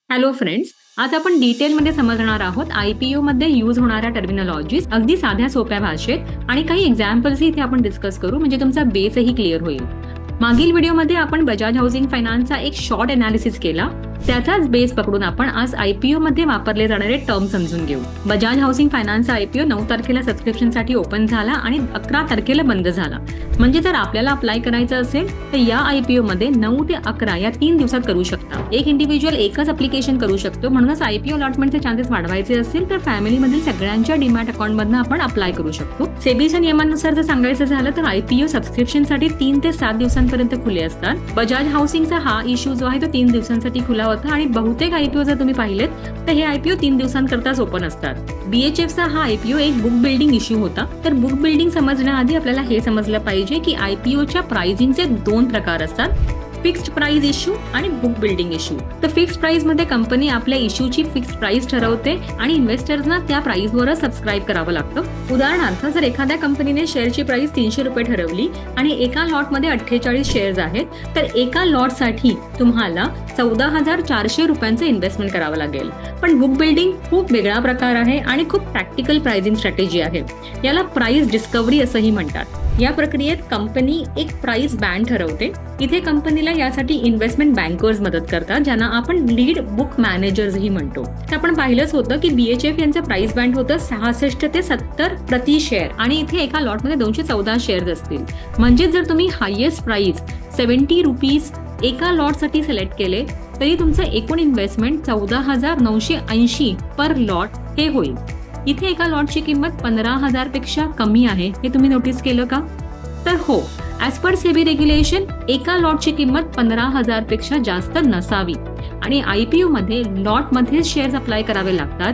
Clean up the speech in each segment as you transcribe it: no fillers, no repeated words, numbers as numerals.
Hello friends, आज आपण डिटेलमध्ये समजणार आहोत आयपीओ मध्ये यूज होणाऱ्या टर्मिनॉलॉजीज अगदी साध्या सोप्या भाषेत आणि काही एक्झाम्पल्स इथे आपण डिस्कस करू म्हणजे तुमचा बेसही क्लिअर होईल. मागील व्हिडिओमध्ये आपण बजाज हाऊसिंग फायनान्सचा एक शॉर्ट अनालिसिस केला. त्याचाच बेस पकडून आपण आज आयपीओ मध्ये वापरले जाणारे टर्म समजून घेऊ. बजाज हाऊसिंग फायनान्सचा आयपीओ 9 तारखेला सबस्क्रिप्शनसाठी ओपन झाला आणि 11 तारखेला बंद झाला. म्हणजे जर आपल्याला अप्लाय करायचं असेल तर या आयपीओ मध्ये 9 ते 11 या 3 दिवसात करू शकता. एक इंडिव्हिज्युअल एकच अप्लिकेशन करू शकतो. म्हणूनच आयपीओ अलॉटमेंटचे चान्सेस वाढवायचे असतील तर फॅमिलीमधील सगळ्यांच्या डीमॅट अकाउंटमधून आपण अप्लाय करू शकतो. सेबीच्या नियमानुसार जर सांगायचं झालं तर आयपीओ सबस्क्रिप्शनसाठी 3 ते 7 दिवसांपर्यंत खुले असतात. बजाज हाऊसिंगचा हा इश्यू जो आहे तो 3 दिवसांसाठी खुला होता आणि बहुतेक आयपीओ जर तुम्ही पाहिलेत तर हे आयपीओ 3 दिवसांकरताच ओपन असतात. बीएचएफचा हा आयपीओ एक बुक बिल्डिंग इश्यू होता. तर बुक बिल्डिंग समजण्याआधी आपल्याला हे समजलं पाहिजे की आयपीओच्या प्राइसिंगचे 2 प्रकार असतात, फिक्स्ड प्राइस इश्यू आणि बुक बिल्डिंग इश्यू. तर फिक्स्ड प्राइस मध्ये कंपनी आपल्या इश्यूची फिक्स्ड प्राइस ठरवते आणि इन्व्हेस्टर्सना त्या प्राइसवरच सबस्क्राईब करावं लागतं. उदाहरणार्थ जर एखाद्या कंपनीने शेअरची प्राइस 300 रुपये ठरवली आणि एका लॉटमध्ये 48 शेअर्स आहेत तर एका लॉटसाठी तुम्हाला 14,400 रुपयांचं इन्व्हेस्टमेंट करावं लागेल. पण बुक बिल्डिंग खूप वेगळा प्रकार आहे आणि खूप प्रॅक्टिकल प्राइसिंग स्ट्रॅटेजी आहे. याला प्राइस डिस्कव्हरी असंही म्हणतात. या प्रक्रियेत कंपनी एक प्राइस बँड ठरवते. इथे कंपनीला यासाठी इन्व्हेस्टमेंट बँकर्स मदत करतात ज्यांना आपण लीड बुक मॅनेजर्सही म्हणतो. तर आपण पाहिलंच होतं की बीएचएफ यांचं प्राइस बँड होतं 66 ते 70 प्रति शेअर आणि इथे एका लॉटमध्ये 214 शेअर्स असतील. म्हणजे जर तुम्ही हायेस्ट प्राइस 70 रुपीज एका लॉटसाठी सिलेक्ट केले तरी तुमचं एकूण इन्व्हेस्टमेंट 14,980 पर लॉट हे होईल. इथे एका लॉटची किंमत 15,000 पेक्षा कमी आहे हे तुम्ही नोटीस केलं का? तर हो, ॲज पर सेबी रेग्युलेशन एका लॉटची किंमत 15,000 पेक्षा जास्त नसावी आणि आयपीओ मध्ये लॉटमध्येच शेअर्स अप्लाय करावे लागतात.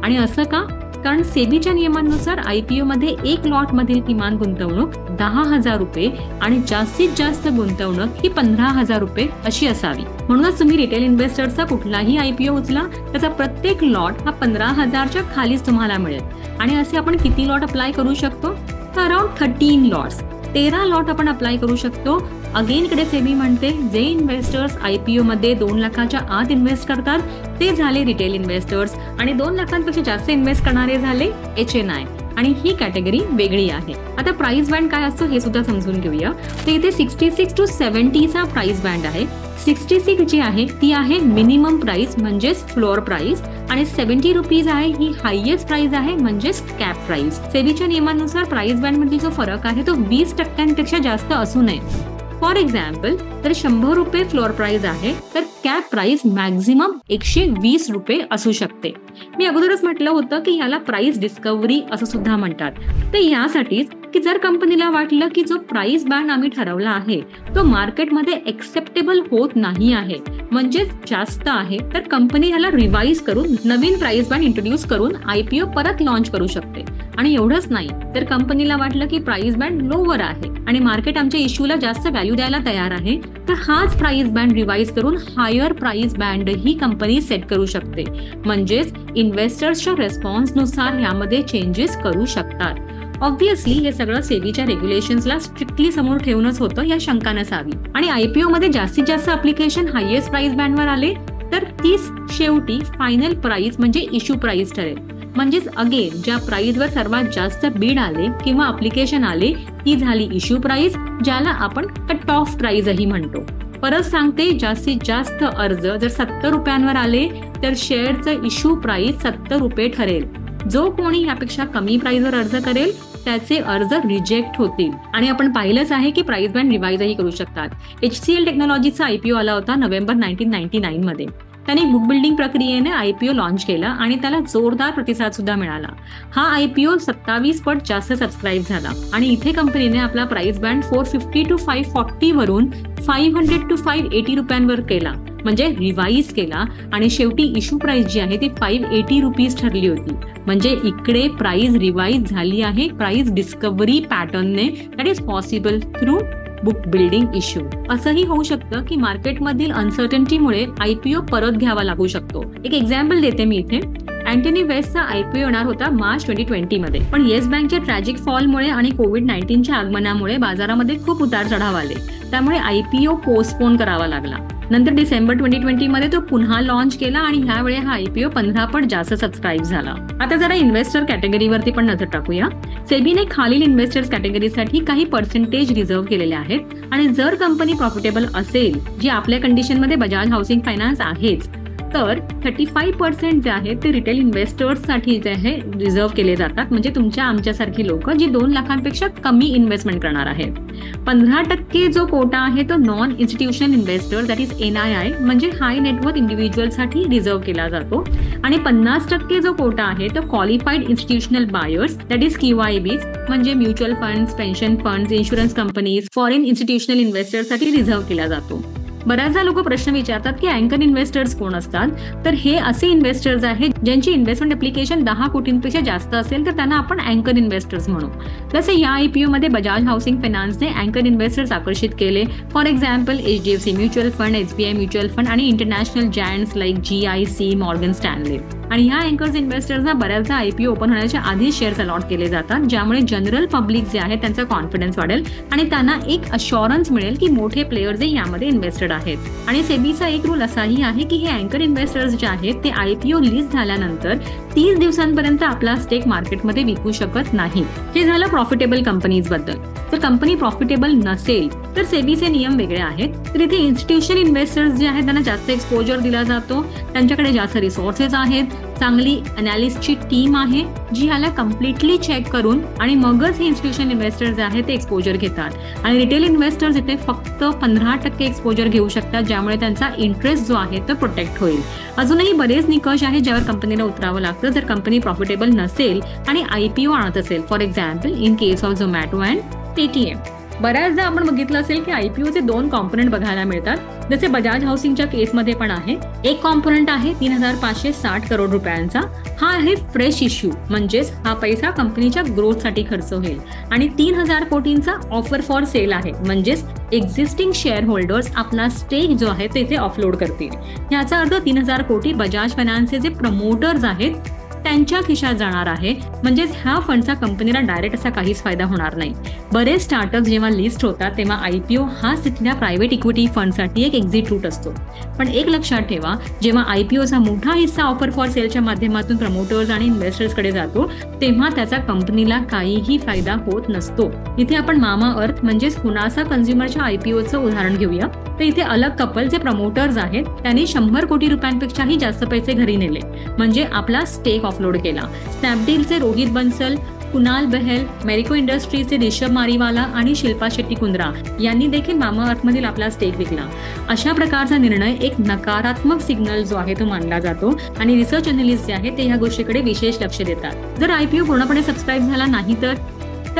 आणि असं का? कारण सेबीच्या नियमांनुसार आयपीओ मध्ये एक लॉट मधील किमान गुंतवणूक 10,000 रुपये आणि जास्तीत जास्त गुंतवणूक ही 15,000 रुपये अशी असावी. म्हणूनच तुम्ही रिटेल इन्व्हेस्टरचा कुठलाही आयपीओ उचला त्याचा प्रत्येक लॉट हा 15,000च्या खालीच तुम्हाला मिळेल. आणि असे आपण किती लॉट अप्लाय करू शकतो? तर अराउंड 13 लॉट्स, 13 लॉट आपण अप्लाय करू शकतो. अगेन इकडे सेबी म्हणते जे इन्व्हेस्टर्स आयपीओ मध्ये 2 लाखाच्या आत इन्व्हेस्ट करतात ते झाले रिटेल इन्व्हेस्टर्स आणि 2 लाखांपेक्षा जास्त इन्व्हेस्ट करणारे झाले HNI आणि ही कॅटेगरी वेगळी आहे. आता प्राइस बँड काय असतो हे सुद्धा समजून घेऊया. तर इथे 66 to 70चा प्राइस बँड आहे. 66 जी आहे ती आहे मिनिमम प्राइस म्हणजेच फ्लोअर प्राइस आणि 70 रुपीज आहे ही हायेस्ट प्राइस आहे म्हणजेच कॅप प्राइस. सेबीच्या नियमानुसार प्राइस बँड मधील जो फरक आहे तो 20% जास्त असू नये. फॉर एक्झाम्पल जर 100 रुपये फ्लोअर प्राइस आहे तर कॅप प्राइस मॅक्झिमम 120 रुपये असू शकते. मी अगोदरच म्हटलं होतं की याला प्राइस डिस्कव्हरी असं सुद्धा म्हणतात. तर यासाठीच की जर कंपनीला वाटलं की जो प्राइस बँड आम्ही ठरवला आहे तो मार्केटमध्ये एक्सेप्टेबल होत नाही आहे म्हणजे जास्त आहे तर कंपनी ह्याला रिवाइज करून नवीन प्राइस बँड इंट्रोड्यूस करून आयपीओ परत लॉन्च करू शकते. आणि एवढंच नाही तर कंपनीला वाटलं की प्राइस बँड लोवर आहे आणि मार्केट आमच्या इश्यूला जास्त व्हॅल्यू द्यायला तयार आहे तर हाच प्राइस बँड रिवाइज करून हायर प्राइस बँड ही कंपनी सेट करू शकते. म्हणजेच इन्व्हेस्टर्सच्या रेस्पॉन्सनुसार यामध्ये चेंजेस करू शकतात. ऑब्व्हियसली हे सगळं सेबीच्या रेग्युलेशन्सला स्ट्रिक्टली समोर ठेवूनच होतं या शंका नसावी. आणि आयपीओ मध्ये जास्तीत जास्त अप्लिकेशन हायेस्ट प्राइस बँडवर आले तर तीच शेवटी फायनल प्राइस म्हणजे इश्यू प्राइस ठरेल. म्हणजेच अगेन ज्या प्राइसवर सर्वात जास्त बीड आले किंवा अप्लिकेशन आले ती झाली इश्यू प्राइस ज्याला आपण कट ऑफ प्राइसही म्हणतो. परत सांगते, जास्तीत जास्त अर्ज जर 70 रुपयांवर आले तर शेअरचं इश्यू प्राइस 70 रुपये ठरेल. जो कोणी यापेक्षा कमी प्राइसवर अर्ज करेल त्याचे अर्ज रिजेक्ट होतील. आणि आपण पाहिलंच आहे की प्राइस बँड रिवाइजही करू शकतात. HCL टेक्नॉलॉजीचा आयपीओ आला होता नोव्हेंबर 1999 मध्ये. त्यांनी बुक बिल्डिंग प्रक्रियेने आयपीओ लॉन्च केला आणि त्याला जोरदार प्रतिसाद सुद्धा मिळाला. हा आयपीओ 27 पट जास्त सबस्क्राईब झाला आणि इथे कंपनीने आपला प्राइस बँड 450 to 540 वरून 500 to 580 रुपयांवर केला म्हणजे रिवाइज केला आणि शेवटी इश्यू प्राइस जी आहे ती 580 रुपीज ठरली होती. म्हणजे इकडे प्राइस रिवाइज झाली आहे प्राइस डिस्कव्हरी पॅटर्नने. That is possible through book building issue. असंही होऊ शकतं की मार्केटमधील अनसर्टन्टीमुळे आयपीओ परत घ्यावा लागू शकतो. एक एक्झाम्पल देते मी इथे. अँटनी वेस्टचा आयपीओ येणार होता मार्च 2020 मध्ये पण येस बँकच्या ट्रॅजिक फॉलमुळे आणि कोविड-19च्या आगमनामुळे बाजारामध्ये खूप उतार चढाव आले त्यामुळे आयपीओ पोस्टपोन करावा लागला. नंतर डिसेंबर 2020 मध्ये तो पुन्हा लॉन्च केला आणि ह्यावेळी हा IPO 15 पट जास्त सबस्क्राईब झाला. आता जरा इन्व्हेस्टर कॅटेगरीवरती पण नजर टाकूया. सेबीने खालील इन्व्हेस्टर्स कॅटेगरीसाठी काही पर्सेंटेज रिझर्व्ह केलेले आहेत आणि जर कंपनी प्रॉफिटेबल असेल, जी आपल्या कंडिशनमध्ये बजाज हाऊसिंग फायनान्स आहेच, तर 35% जे आहे ते रिटेल इन्व्हेस्टर्ससाठी जे आहे रिझर्व्ह केले जातात. म्हणजे तुमच्या आमच्यासारखी लोक जी 2 लाखांपेक्षा कमी इन्व्हेस्टमेंट करणार आहेत. 15% जो कोटा आहे तो non institutional investor that is NII म्हणजे हाय नेटवर्थ इंडिव्हिज्युअलसाठी रिझर्व्ह केला जातो आणि 50% जो कोटा आहे तो qualified institutional buyers that is QIBs म्हणजे mutual funds, pension funds, insurance companies, foreign institutional इन्व्हेस्टर्ससाठी रिझर्व्ह केला जातो. बऱ्याचदा लोक प्रश्न विचारतात की अँकर इन्व्हेस्टर्स कोण असतात. तर हे असे इन्व्हेस्टर्स आहेत ज्यांची इन्व्हेस्टमेंट ॲप्लिकेशन 10 कोटींपेक्षा जास्त असेल तर त्यांना आपण अँकर इन्व्हेस्टर्स म्हणू. जसे या IPO मध्ये बजाज हाऊसिंग फायनान्सने अँकर इन्व्हेस्टर्स आकर्षित केले. For example HDFC mutual fund, SBI mutual fund आणि international giants like GIC, Morgan Stanley. आणि ह्या अँकर्स इन्व्हेस्टर्सना बऱ्याचदा IPO ओपन होण्याच्या आधी शेअर्स अलॉट केले जातात, ज्यामुळे जनरल पब्लिक जे आहे त्यांचा कॉन्फिडन्स वाढेल आणि त्यांना एक अश्युरन्स मिळेल की मोठे प्लेयर्स यामध्ये इन्व्हेस्टेड आहेत. आणि सेबीचा एक रूल असाही आहे की हे अँकर इन्व्हेस्टर्स जे आहेत ते IPO लिस्ट झाल्यानंतर 30 दिवसांपर्यंत आपला स्टेक मार्केटमध्ये विकू शकत नाही. हे झालं प्रॉफिटेबल कंपनीज बद्दल. जर कंपनी प्रॉफिटेबल नसेल तर सेबीचे नियम वेगळे आहेत. तर इथे इन्स्टिट्यूशनल इन्व्हेस्टर्स जे आहेत त्यांना जास्त एक्सपोजर दिला जातो, त्यांच्याकडे जास्त रिसोर्सेस आहेत, चांगली अनालिस्टची टीम आहे जी ह्याला कम्प्लिटली चेक करून आणि मगच हे इन्स्टिट्यूशनल इन्व्हेस्टर्स जे आहेत ते एक्सपोजर घेतात. आणि रिटेल इन्व्हेस्टर्स इथे फक्त 15% एक्सपोजर घेऊ शकतात, ज्यामुळे त्यांचा इंटरेस्ट जो आहे तो प्रोटेक्ट होईल. अजूनही बरेच निकष आहेत ज्यावर कंपनीला उतरावं लागतं जर कंपनी प्रॉफिटेबल नसेल आणि IPO आणत असेल. For example in case of Zomato and Paytm. बऱ्याचदा आपण बघितलं असेल की IPOचे 2 कॉम्पोनंट बघायला मिळतात, जसे बजाज हाऊसिंगच्या केसमध्ये पण आहे. एक कॉम्पोनंट आहे 3,560 करोड रुपयांचा. हा आहे फ्रेश इश्यू, म्हणजेच हा पैसा कंपनीच्या ग्रोथसाठी खर्च होईल. आणि 3,000 कोटींचा ऑफर फॉर सेल आहे, म्हणजेच एक्झिस्टिंग शेअर होल्डर्स आपला स्टेक जो आहे ते इथे ऑफलोड करतील. याचा अर्थ 3,000 कोटी बजाज फायनान्सचे जे प्रमोटर्स आहेत त्यांच्या खिशात जाणार आहे. म्हणजेच ह्या फंडचा कंपनीला डायरेक्ट असा काहीच फायदा होणार नाही. बरेच स्टार्टअप जेव्हा लिस्ट होतात तेव्हा IPO हा तिथल्या प्रायव्हेट इक्विटी फंडसाठी एक एक्झिट रूट असतो. पण एक लक्षात ठेवा, जेव्हा IPOचा मोठा हिस्सा ऑफर फॉर सेलच्या माध्यमातून प्रमोटर्स आणि इन्व्हेस्टर्सकडे जातो तेव्हा त्याचा कंपनीला काहीही फायदा होत नसतो. इथे आपण मामा अर्थ म्हणजेच हुनासा कन्झ्युमरच्या IPOचं उदाहरण घेऊया. तर इथे अलग कपल जे प्रमोटर्स आहेत त्यांनी 100 कोटी रुपयांपेक्षाही जास्त पैसे घरी नेले, म्हणजे आपला स्टेक ऑफलोड केला. स्नॅपडीलचे रोहित बन्सल, कुणाल बहेल, मेरिको इंडस्ट्रीजचे रिषभ मारीवाला आणि शिल्पा शेट्टी कुंद्रा यांनी देखील मामा अर्थमधील आपला स्टेक विकला. अशा प्रकारचा निर्णय एक नकारात्मक सिग्नल जो आहे तो मानला जातो आणि रिसर्च अनलिस्ट जे आहे ते ह्या गोष्टीकडे विशेष लक्ष देतात. जर IPO पूर्णपणे सबस्क्राईब झाला नाही तर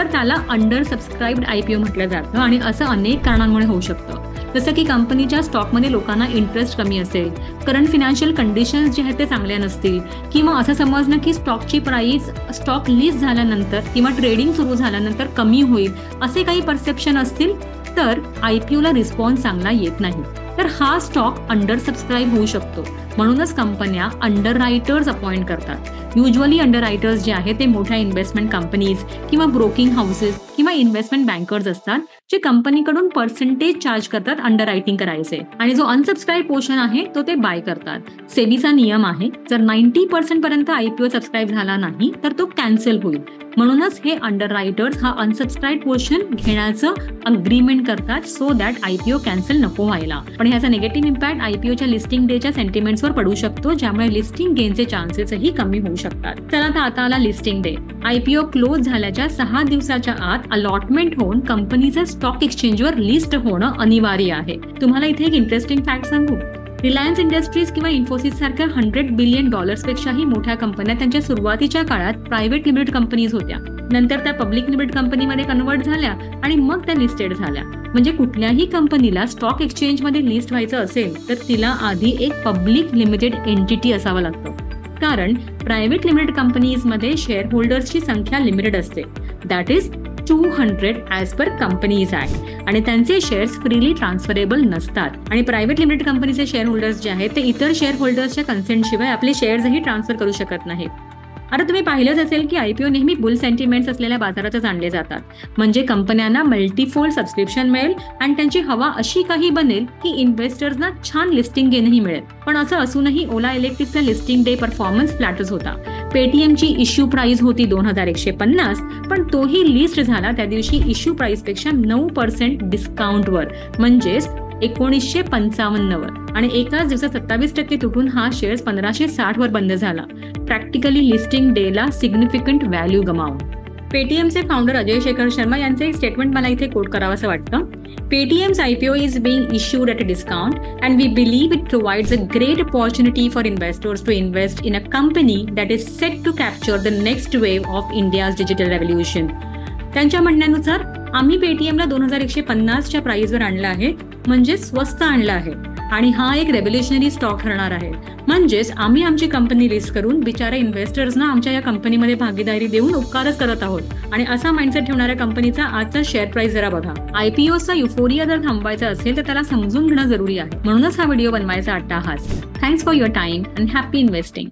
त्याला अंडर सबस्क्राईब्ड IPO म्हटलं जातं आणि असं अनेक कारणांमुळे होऊ शकतं. जसं की कंपनीच्या स्टॉकमध्ये लोकांना इंटरेस्ट कमी असेल, करंट फिनान्शियल कंडिशन्स जे आहेत ते चांगल्या नसतील, किंवा असं समजणं की स्टॉकची प्राइस स्टॉक लिस्ट झाल्यानंतर किंवा ट्रेडिंग सुरू झाल्यानंतर कमी होईल, असे काही परसेप्शन असतील तर IPOला रिस्पॉन्स चांगला येत नाही. तर हा स्टॉक अंडर सबस्क्राईब होऊ शकतो. म्हणूनच कंपन्या अंडर रायटर्स अपॉइंट करतात. युजली अंडर रायटर्स जे आहेत ते मोठ्या इन्व्हेस्टमेंट कंपनीज किंवा ब्रोकिंग हाऊसेस किंवा इन्व्हेस्टमेंट बँकर्स असतात, जे कंपनीकडून पर्सेंटेज चार्ज करतात अंडर रायटिंग करायचे आणि जो अनसबस्क्राईब पोर्शन आहे तो ते बाय करतात. सेबीचा नियम आहे, जर 90% पर्यंत IPO सबस्क्राईब झाला नाही तर तो कॅन्सल होईल. म्हणूनच हे अंडर रायटर्स हा अनसबस्क्राईब पोर्शन घेण्याचं अग्रीमेंट करतात सो दॅट IPO कॅन्सल नको व्हायला. पण ह्याचा निगेटिव्ह इम्पॅक्ट IPOच्या लिस्टिंग डेच्या सेंटिमेंट्सवर पडू शकतो, ज्यामुळे लिस्टिंग गेनचे चान्सेसही कमी होऊ शकतात. चला तर आता आला लिस्टिंग डे. IPO क्लोज झाल्याच्या 6 दिवसाच्या आत अलॉटमेंट होऊन कंपनीचं स्टॉक एक्सचेंजवर लिस्ट होणं अनिवार्य आहे. तुम्हाला इथे एक इंटरेस्टिंग फॅक्ट सांगू. रिलायन्स इंडस्ट्रीज किंवा इन्फोसिस सारख्या $100 बिलियन पेक्षाही मोठ्या कंपन्या त्यांच्या सुरुवातीच्या काळात प्रायव्हेट लिमिटेड कंपनीज होत्या. नंतर त्या पब्लिक लिमिटेड कंपनीमध्ये कन्वर्ट झाल्या आणि मग त्या लिस्टेड झाल्या. म्हणजे कुठल्याही कंपनीला स्टॉक एक्सचेंजमध्ये लिस्ट व्हायचं असेल तर तिला आधी एक पब्लिक लिमिटेड एंटिटी असावं लागतं. कारण प्रायव्हेट लिमिटेड कंपनीजमध्ये शेअर होल्डर्सची संख्या लिमिटेड असते, that is 200 as per companies act, आणि त्यांचे शेअर्स फ्रीली ट्रान्सफरेबल नसतात. आणि प्रायव्हेट लिमिटेड कंपनीचे शेअर होल्डर्स जे आहेत ते इतर शेअर होल्डर्सच्या कन्सेंटशिवाय आपले शेअर्सही ट्रान्सफर करू शकत नाहीत. आता तुम्ही पाहिलंच असेल की आयपीओ नेहमी बुल सेंटिमेंट्स असलेल्या बाजारातच आणले जातात, म्हणजे कंपन्यांना मल्टीफोल्ड सबस्क्रिप्शन मिळेल आणि त्यांची हवा अशी काही बनेल की इन्व्हेस्टर्सना छान लिस्टिंग गेनही मिळेल. पण असं असूनही ओला इलेक्ट्रिकचा लिस्टिंग डे परफॉर्मन्स फ्लॅटच होता. पेटीएमची इश्यू प्राइस होती 2150, पण तोही लिस्ट झाला त्या दिवशी इश्यू प्राइस पेक्षा 9% डिस्काउंटवर, म्हणजेच 1955 वर, आणि एकाच दिवसात 27% तुटून हा शेअर 1560 वर बंद झाला. प्रॅक्टिकली लिस्टिंग डेला सिग्निफिकंट व्हॅल्यू गमावून. पेटीएमचे फाउंडर अजय शेखर शर्मा यांचे एक स्टेटमेंट मला इथे कोट करावंसं वाटतं. Paytm's IPO is being issued at a discount, and we believe it provides a great opportunity for investors to invest in a company that is set to capture the next wave of India's digital revolution. त्यांच्या म्हणण्यानुसार आम्ही पेटीएमला 2150च्या प्राइसवर आणलं आहे, म्हणजे स्वस्त आणलं आहे, आणि हा एक रेव्होल्युशनरी स्टॉक ठरणार आहे. म्हणजेच आम्ही आमची कंपनी लिस्ट करून बिचारा इन्व्हेस्टर्सना आमच्या या कंपनीमध्ये भागीदारी देऊन उपकारच करत आहोत. आणि असा माइंडसेट ठेवणाऱ्या कंपनीचा आजचा शेअर प्राइस जरा बघा. आयपीओचा युफोरिया जर थांबवायचा असेल तर त्याला समजून घेणं जरुरी आहे. म्हणूनच हा व्हिडिओ बनवायचा आट्टा हाच. Thanks for your time and happy investing.